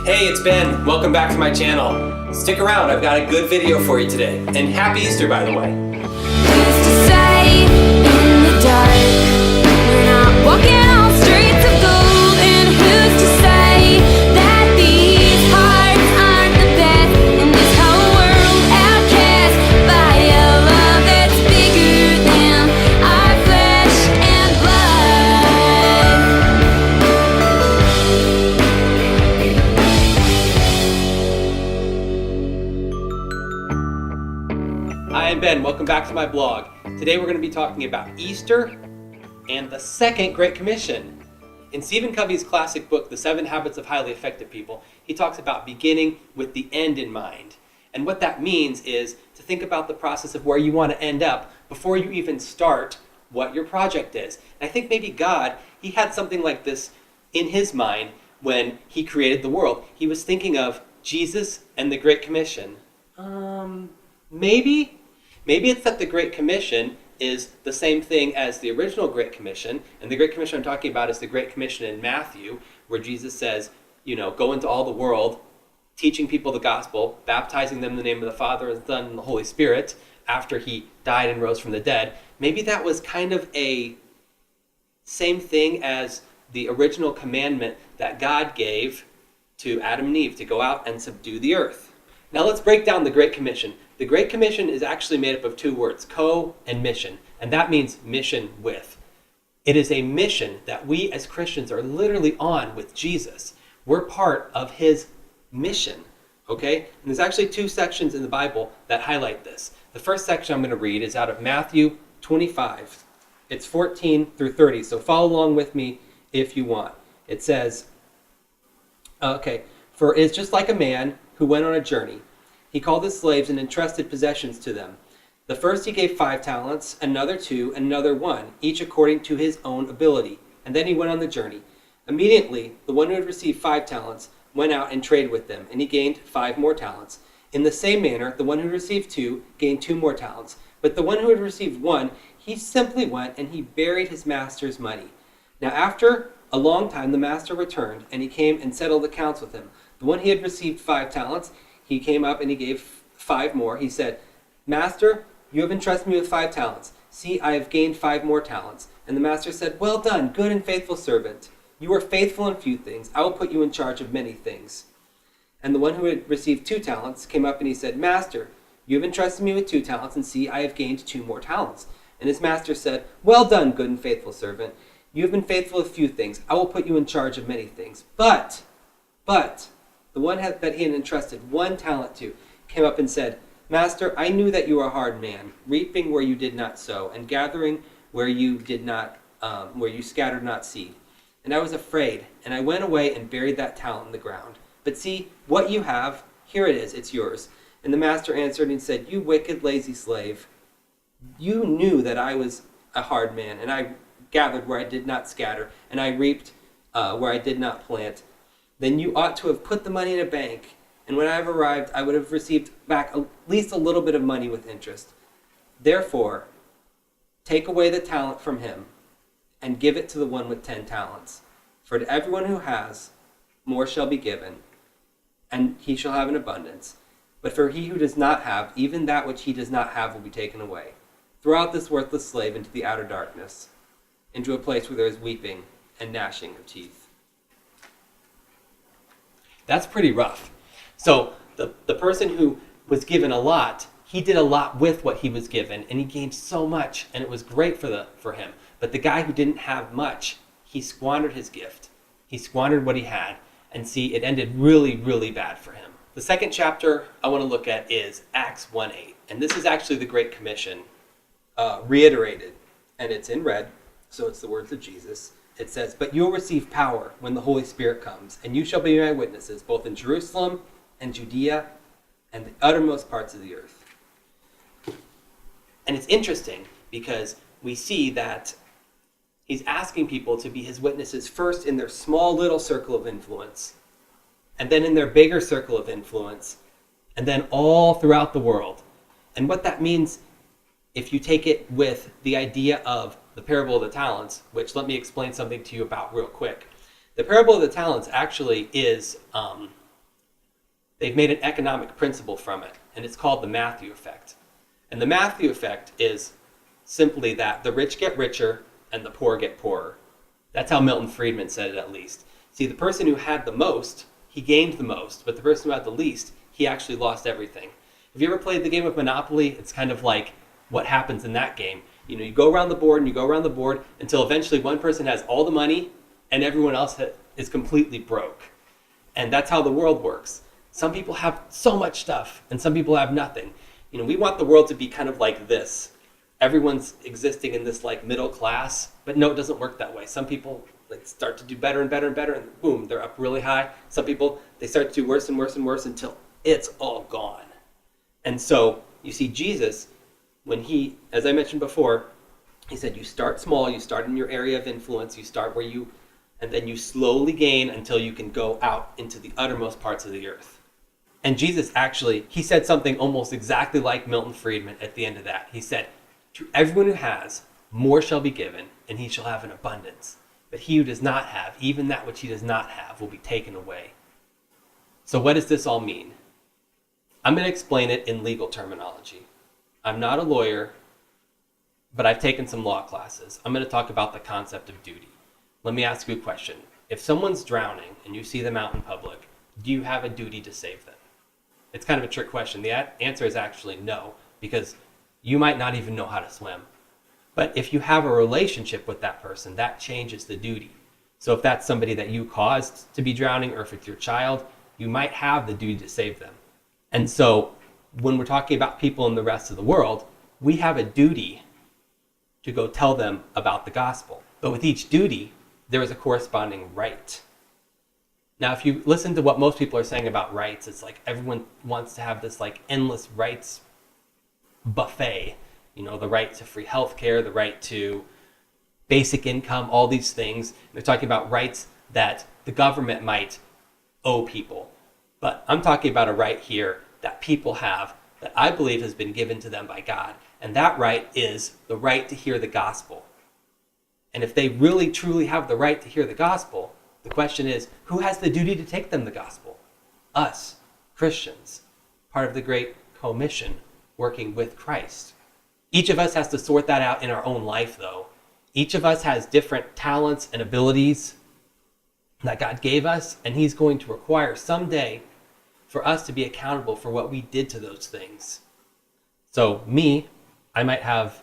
Hey, it's Ben. Welcome back to my channel. Stick around, I've got a good video for you today. And happy Easter, by the way. Who's to say in the dark we're not walking on streets of gold? And who's to say that these hearts aren't the best in this whole world, outcast by a love that's bigger than our flesh and blood. Hi, I'm Ben. Welcome back to my blog. Today we're going to be talking about Easter and the second Great Commission. In Stephen Covey's classic book, The 7 Habits of Highly Effective People, he talks about beginning with the end in mind. And what that means is to think about the process of where you want to end up before you even start what your project is. And I think maybe God, he had something like this in his mind when he created the world. He was thinking of Jesus and the Great Commission. Maybe it's that the Great Commission is the same thing as the original Great Commission. And the Great Commission I'm talking about is the Great Commission in Matthew, where Jesus says, go into all the world, teaching people the gospel, baptizing them in the name of the Father, and the Son, and the Holy Spirit, after he died and rose from the dead. Maybe that was kind of a same thing as the original commandment that God gave to Adam and Eve to go out and subdue the earth. Now let's break down the Great Commission. The Great Commission is actually made up of two words, co and mission, and that means mission with. It is a mission that we as Christians are literally on with Jesus. We're part of his mission, okay? And there's actually two sections in the Bible that highlight this. The first section I'm going to read is out of Matthew 25. It's 14 through 30, so follow along with me if you want. It says, for it's just like a man who went on a journey. He called his slaves and entrusted possessions to them. The first he gave 5 talents, another 2, and another 1, each according to his own ability. And then he went on the journey. Immediately, the one who had received 5 talents went out and traded with them, and he gained 5 more talents. In the same manner, the one who received 2 gained 2 more talents. But the one who had received 1, he simply went and he buried his master's money. Now after a long time, the master returned, and he came and settled accounts with him. The one he had received 5 talents, he came up and he gave 5 more. He said, Master, you have entrusted me with 5 talents. See, I have gained 5 more talents. And the master said, Well done, good and faithful servant. You are faithful in few things. I will put you in charge of many things. And the one who had received 2 talents came up and he said, Master, you have entrusted me with 2 talents, and see, I have gained 2 more talents. And his master said, Well done, good and faithful servant. You have been faithful in few things. I will put you in charge of many things. But, the one that he had entrusted 1 talent to came up and said, Master, I knew that you are a hard man, reaping where you did not sow, and gathering where you scattered not seed. And I was afraid, and I went away and buried that talent in the ground. But see, what you have, here it is, it's yours. And the master answered and said, You wicked, lazy slave, you knew that I was a hard man, and I gathered where I did not scatter, and I reaped where I did not plant. Then you ought to have put the money in a bank, and when I have arrived, I would have received back at least a little bit of money with interest. Therefore, take away the talent from him, and give it to the one with 10 talents. For to everyone who has, more shall be given, and he shall have an abundance. But for he who does not have, even that which he does not have will be taken away. Throw out this worthless slave into the outer darkness, into a place where there is weeping and gnashing of teeth. That's pretty rough. So the person who was given a lot, he did a lot with what he was given, and he gained so much, and it was great for him. But the guy who didn't have much, he squandered his gift. He squandered what he had, and see, it ended really, really bad for him. The second chapter I want to look at is Acts 1:8, and this is actually the Great Commission reiterated, and it's in red, so it's the words of Jesus. It says, But you will receive power when the Holy Spirit comes, and you shall be my witnesses, both in Jerusalem and Judea and the uttermost parts of the earth. And it's interesting because we see that he's asking people to be his witnesses first in their small little circle of influence, and then in their bigger circle of influence, and then all throughout the world. And what that means, if you take it with the idea of the parable of the talents, which let me explain something to you about real quick. The parable of the talents actually is they've made an economic principle from it, and it's called the Matthew effect. And the Matthew effect is simply that the rich get richer and the poor get poorer. That's how Milton Friedman said it, at least. See, the person who had the most, he gained the most, but the person who had the least, he actually lost everything. Have you ever played the game of Monopoly? It's kind of like what happens in that game. You go around the board and you go around the board until eventually one person has all the money and everyone else is completely broke. And that's how the world works. Some people have so much stuff and some people have nothing. We want the world to be kind of like this. Everyone's existing in this like middle class, but no, it doesn't work that way. Some people start to do better and better and better, and boom, they're up really high. Some people, they start to do worse and worse and worse until it's all gone. And so you see Jesus, when he, as I mentioned before, he said you start small, you start in your area of influence, you start and then you slowly gain until you can go out into the uttermost parts of the earth. And Jesus actually, he said something almost exactly like Milton Friedman at the end of that. He said, to everyone who has, more shall be given, and he shall have an abundance. But he who does not have, even that which he does not have, will be taken away. So what does this all mean? I'm going to explain it in legal terminology. I'm not a lawyer, but I've taken some law classes. I'm going to talk about the concept of duty. Let me ask you a question. If someone's drowning and you see them out in public, do you have a duty to save them? It's kind of a trick question. The answer is actually no, because you might not even know how to swim. But if you have a relationship with that person, that changes the duty. So if that's somebody that you caused to be drowning, or if it's your child, you might have the duty to save them. And so when we're talking about people in the rest of the world, we have a duty to go tell them about the gospel. But with each duty, there is a corresponding right. Now, if you listen to what most people are saying about rights, it's like everyone wants to have this like endless rights buffet. The right to free healthcare, the right to basic income, all these things. They're talking about rights that the government might owe people. But I'm talking about a right here that people have that I believe has been given to them by God. And that right is the right to hear the gospel. And if they really truly have the right to hear the gospel, the question is, who has the duty to take them the gospel? Us, Christians, part of the Great Commission, working with Christ. Each of us has to sort that out in our own life, though. Each of us has different talents and abilities that God gave us, and he's going to require someday for us to be accountable for what we did to those things. So me, I might have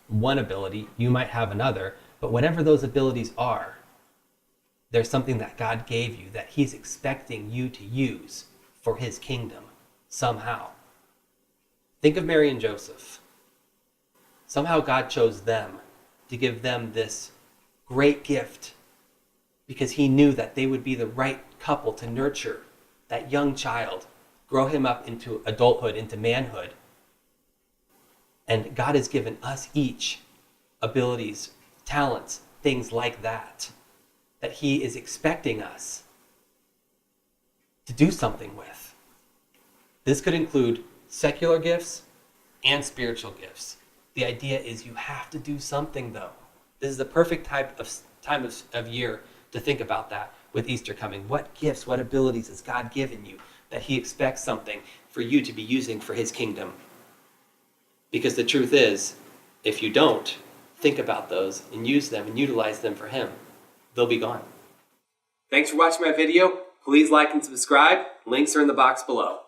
one ability, you might have another, but whatever those abilities are, there's something that God gave you that he's expecting you to use for his kingdom somehow. Think of Mary and Joseph. Somehow God chose them to give them this great gift because he knew that they would be the right couple to nurture that young child, grow him up into adulthood, into manhood. And God has given us each abilities, talents, things like that he is expecting us to do something with. This could include secular gifts and spiritual gifts. The idea is you have to do something, though. This is the perfect time of year to think about that with Easter coming. What gifts, what abilities has God given you that he expects something for you to be using for his kingdom? Because the truth is, if you don't think about those and use them and utilize them for him, they'll be gone. Thanks for watching my video. Please like and subscribe. Links are in the box below.